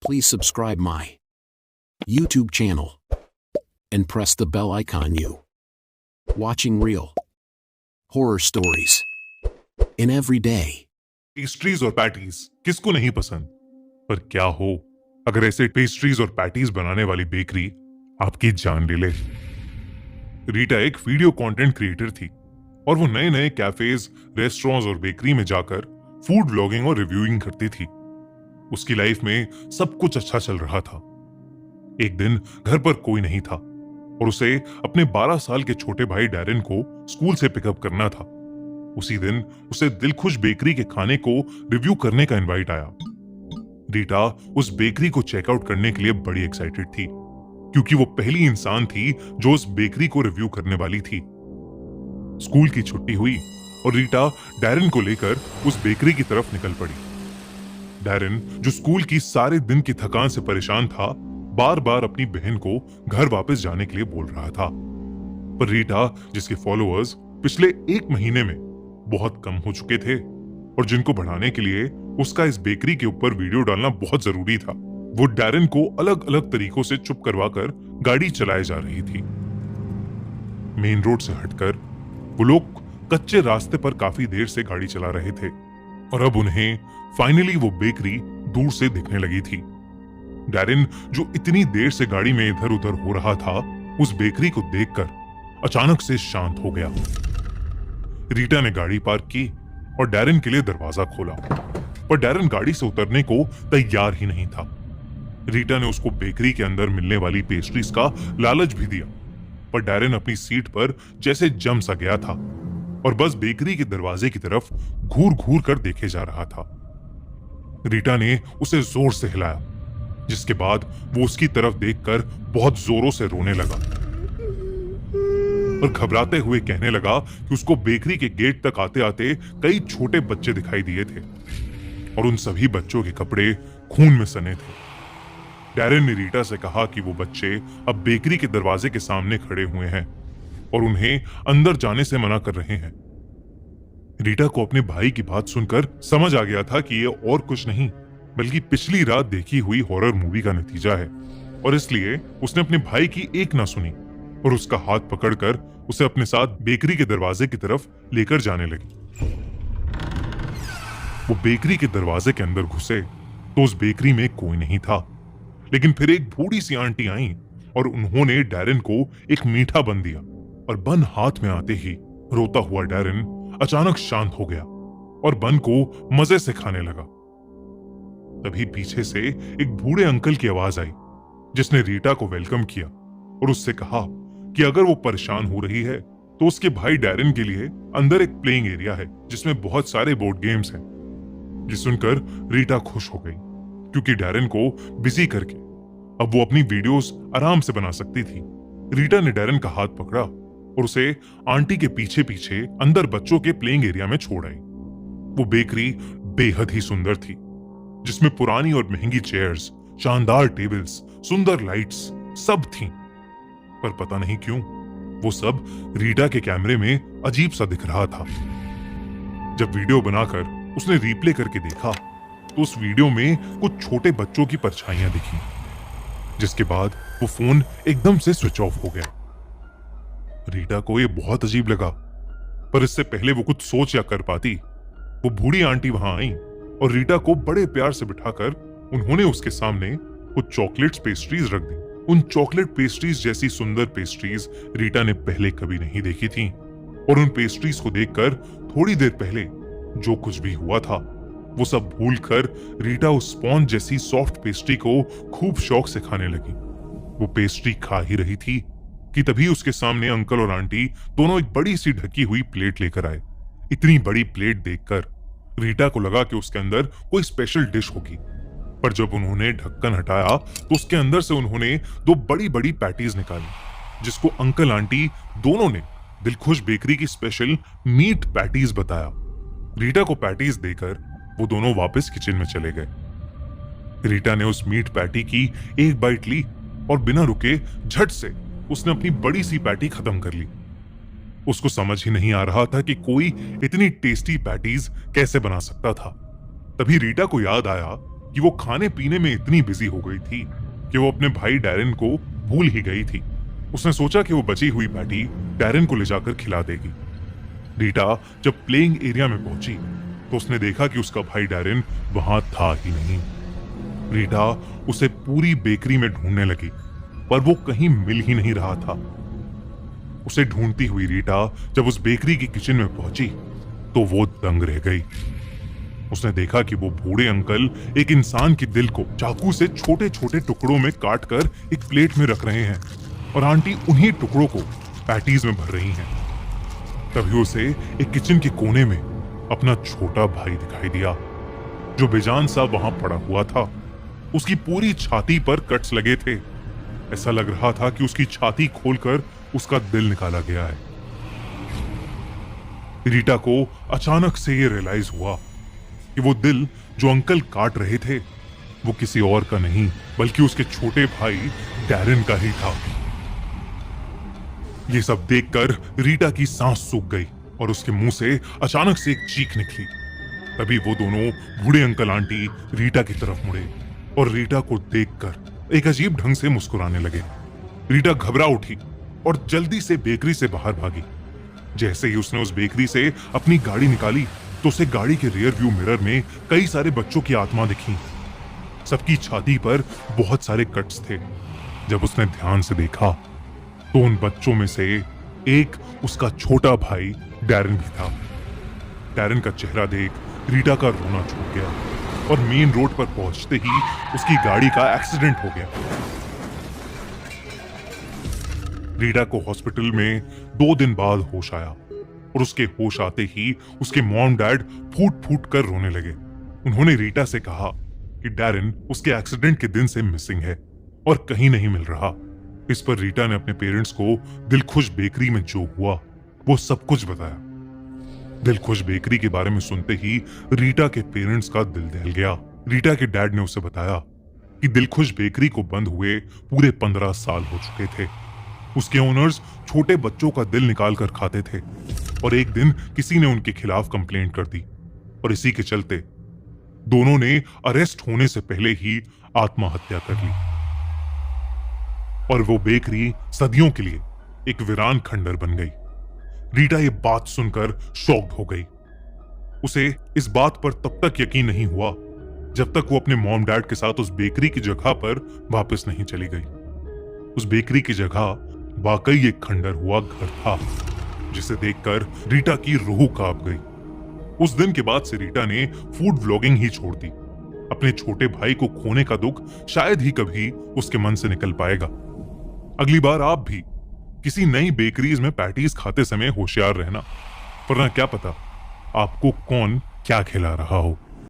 please subscribe my YouTube channel and press the bell icon. You watching real horror stories in every day. Pastries और patties किसको नहीं पसंद, पर क्या हो अगर ऐसे पेस्ट्रीज और पैटीज बनाने वाली बेकरी आपकी जान ले ले। रीटा एक वीडियो कंटेंट क्रिएटर थी और वो नए नए कैफेज, रेस्टोरेंट्स और बेकरी में जाकर फूड व्लॉगिंग और रिव्यूइंग करती थी। उसकी लाइफ में सब कुछ अच्छा चल रहा था। एक दिन घर पर कोई नहीं था और उसे अपने 12 साल के छोटे भाई डैरेन को स्कूल से पिकअप करना था। उसी दिन उसे दिलखुश बेकरी के खाने को रिव्यू करने का इनवाइट आया। रीटा उस बेकरी को चेकआउट करने के लिए बड़ी एक्साइटेड थी क्योंकि वो पहली इंसान थी जो उस बेकरी को रिव्यू करने वाली थी। स्कूल की छुट्टी हुई और रीटा डैरेन को लेकर उस बेकरी की तरफ निकल पड़ी। डैरेन, जो स्कूल की सारे दिन की थकान से परेशान था, बार बार अपनी बहन को घर वापस जाने के लिए बोल रहा था। पर रीटा, जिसके फॉलोअर्स पिछले 1 महीने में बहुत कम हो चुके थे और जिनको बढ़ाने के लिए उसका इस बेकरी के ऊपर वीडियो डालना बहुत जरूरी था, वो डैरेन को अलग अलग तरीकों से चुप करवाकर गाड़ी चलाए जा रही थी। मेन रोड से हटकर वो लोग कच्चे रास्ते पर काफी देर से गाड़ी चला रहे थे और अब उन्हें फाइनली वो बेकरी दूर से दिखने लगी थी। डैरेन, जो इतनी देर से गाड़ी में इधर उधर हो रहा था, उस बेकरी को देखकर अचानक से शांत हो गया। रीटा ने गाड़ी पार्क की और डैरेन के लिए दरवाजा खोला, पर डैरेन गाड़ी से उतरने को तैयार ही नहीं था। रीटा ने उसको बेकरी के अंदर मिलने वाली पेस्ट्रीज का लालच भी दिया, पर डैरेन अपनी सीट पर जैसे जम सा गया था और बस बेकरी के दरवाजे की तरफ घूर घूर कर देखे जा रहा था। रीटा ने उसे जोर से हिलाया, जिसके बाद वो उसकी तरफ देखकर बहुत जोरों से रोने लगा और घबराते हुए कहने लगा कि उसको बेकरी के गेट तक आते आते कई छोटे बच्चे दिखाई दिए थे और उन सभी बच्चों के कपड़े खून में सने थे। डैरेन ने रीटा से कहा कि वो बच्चे अब बेकरी के दरवाजे के सामने खड़े हुए हैं और उन्हें अंदर जाने से मना कर रहे हैं। रीटा को अपने भाई की बात सुनकर समझ आ गया था कि ये और कुछ नहीं बल्कि पिछली रात देखी हुई हॉरर मूवी का नतीजा है और इसलिए उसने अपने भाई की एक ना सुनी और उसका हाथ पकड़कर उसे अपने साथ बेकरी के दरवाजे की तरफ लेकर जाने लगी। वो बेकरी के दरवाजे के अंदर घुसे तो उस बेकरी में कोई नहीं था, लेकिन फिर एक बूढ़ी सी आंटी आई और उन्होंने डैरेन को एक मीठा बन दिया और बन हाथ में आते ही रोता हुआ डैरेन अचानक शांत हो गया और बन को मजे से खाने लगा। तभी पीछे से एक बूढ़े अंकल की आवाज आई जिसने रीटा को वेलकम किया और उससे कहा कि अगर वो परेशान हो रही है तो उसके भाई डैरेन के लिए अंदर एक प्लेइंग एरिया है जिसमें बहुत सारे बोर्ड गेम्स हैं। ये सुनकर रीटा खुश हो गई क्योंकि डैरेन को बिजी करके अब वो अपनी वीडियोस आराम से बना सकती थी। रीटा ने डैरेन का हाथ पकड़ा और उसे आंटी के पीछे पीछे अंदर बच्चों के प्लेइंग एरिया में छोड़ आई। वो बेकरी बेहद ही सुंदर थी जिसमें पुरानी और महंगी चेयर्स, शानदार टेबल्स, सुंदर लाइट्स सब थीं। पर पता नहीं क्यों वो सब रीटा के कैमरे में अजीब सा दिख रहा था। जब वीडियो बनाकर उसने रिप्ले करके देखा तो उस वीडियो में कुछ छोटे बच्चों की परछाइयां दिखी, जिसके बाद वो फोन एकदम से स्विच ऑफ हो गया। रीटा को ये बहुत अजीब लगा, पर इससे पहले वो कुछ सोच या कर पाती, वो बूढ़ी आंटी वहां आई और रीटा को बड़े प्यार से बिठाकर उन्होंने उसके सामने कुछ चॉकलेट्स पेस्ट्रीज रख दी। उन चॉकलेट पेस्ट्रीज जैसी सुंदर पेस्ट्रीज रीटा ने पहले कभी नहीं देखी थी और उन पेस्ट्रीज को देखकर थोड़ी देर पहले जो कुछ भी हुआ था वो सब भूलकर रीटा उस स्पॉन्ज जैसी सॉफ्ट पेस्ट्री को खूब शौक से खाने लगी। वो पेस्ट्री खा ही रही थी कि तभी उसके सामने अंकल और आंटी दोनों एक बड़ी सी ढकी हुई प्लेट लेकर आए। इतनी बड़ी प्लेट देखकर रीटा को लगा कि उसके अंदर कोई स्पेशल डिश होगी, पर जब उन्होंने ढक्कन हटाया तो उसके अंदर से उन्होंने 2 बड़ी बड़ी पैटीज निकाली जिसको अंकल आंटी दोनों ने दिलखुश बेकरी की स्पेशल मीट पैटीज बताया। रीटा को पैटीज देकर वो दोनों वापस किचन में चले गए। रीटा ने उस मीट पैटी की एक बाइट ली और बिना रुके झट से उसने अपनी बड़ी सी पैटी खत्म कर ली। उसको समझ ही नहीं आ रहा था कि कोई इतनी टेस्टी पैटीज कैसे बना सकता था। तभी रीटा को याद आया कि वो खाने पीने में इतनी बिजी हो गई थी कि वो अपने भाई डैरेन को भूल ही गई थी। उसने सोचा कि वो बची हुई पैटी डैरेन को ले जाकर खिला देगी। रीटा जब प्लेइंग एरिया में पहुंची तो उसने देखा कि उसका भाई डैरेन वहां था ही नहीं। रीटा उसे पूरी बेकरी में ढूंढने लगी पर वो कहीं मिल ही नहीं रहा था। उसे ढूंढती हुई रीटा जब उस बेकरी की किचन में पहुंची तो वो दंग रह गई। उसने देखा कि वो बूढ़े अंकल एक इंसान के दिल को चाकू से छोटे छोटे टुकड़ों में काटकर एक प्लेट में रख रहे हैं और आंटी उन्हीं टुकड़ों को पैटीज में भर रही हैं। तभी उसे एक किचन के कोने में अपना छोटा भाई दिखाई दिया जो बेजान सा वहां पड़ा हुआ था। उसकी पूरी छाती पर कट्स लगे थे। ऐसा लग रहा था कि उसकी छाती खोलकर उसका दिल निकाला गया है। रीटा को अचानक से ये रियलाइज हुआ कि वो दिल जो अंकल काट रहे थे वो किसी और का नहीं बल्कि उसके छोटे भाई डैरेन का ही था। ये सब देखकर रीटा की सांस सूख गई और उसके मुंह से अचानक से एक चीख निकली। तभी वो दोनों बूढ़े अंकल आंटी रीटा की तरफ मुड़े और रीटा को देखकर एक अजीब ढंग से मुस्कुराने लगे। रीटा घबरा उठी और जल्दी से बेकरी से बाहर भागी। जैसे ही उसने उस बेकरी से अपनी गाड़ी निकाली तो उसे गाड़ी के रियर व्यू मिरर में कई सारे बच्चों की आत्मा दिखी। सबकी छाती पर बहुत सारे कट्स थे। जब उसने ध्यान से देखा तो उन बच्चों में से एक उसका छोटा भाई डैरेन भी था। डैरेन का चेहरा देख रीटा का रोना छूट गया और मेन रोड पर पहुंचते ही उसकी गाड़ी का एक्सीडेंट हो गया। रीटा को हॉस्पिटल में 2 दिन बाद होश आया और उसके होश आते ही उसके मॉम डैड फूट फूट कर रोने लगे। उन्होंने रीटा से कहा कि डैरेन उसके एक्सीडेंट के दिन से मिसिंग है और कहीं नहीं मिल रहा। इस पर रीटा ने अपने पेरेंट्स को दिलखुश बेकरी में जो हुआ वो सब कुछ बताया। दिलखुश बेकरी के बारे में सुनते ही रीटा के पेरेंट्स का दिल दहल गया। रीटा के डैड ने उसे बताया कि दिलखुश बेकरी को बंद हुए पूरे 15 साल हो चुके थे। उसके ओनर्स छोटे बच्चों का दिल निकाल कर खाते थे और एक दिन किसी ने उनके खिलाफ कंप्लेंट कर दी और इसी के चलते दोनों ने अरेस्ट होने से पहले ही आत्महत्या कर ली और वो बेकरी सदियों के लिए एक वीरान खंडर बन गई। रीटा ये बात सुनकर शॉक्ड हो गई। उसे इस बात पर तब तक यकीन नहीं हुआ जब तक वो अपने मॉम डैड के साथ उस बेकरी की जगह पर वापस नहीं चली गई। उस बेकरी की जगह वाकई एक खंडर हुआ घर था जिसे देखकर रीटा की रूह कांप गई। उस दिन के बाद से रीटा ने फूड व्लॉगिंग ही छोड़ दी। अपने छोटे भाई को खोने का दुख शायद ही कभी उसके मन से निकल पाएगा। अगली बार आप भी किसी नई बेकरीज में पैटीज खाते समय होशियार रहना, वरना क्या पता आपको कौन क्या खिला रहा हो।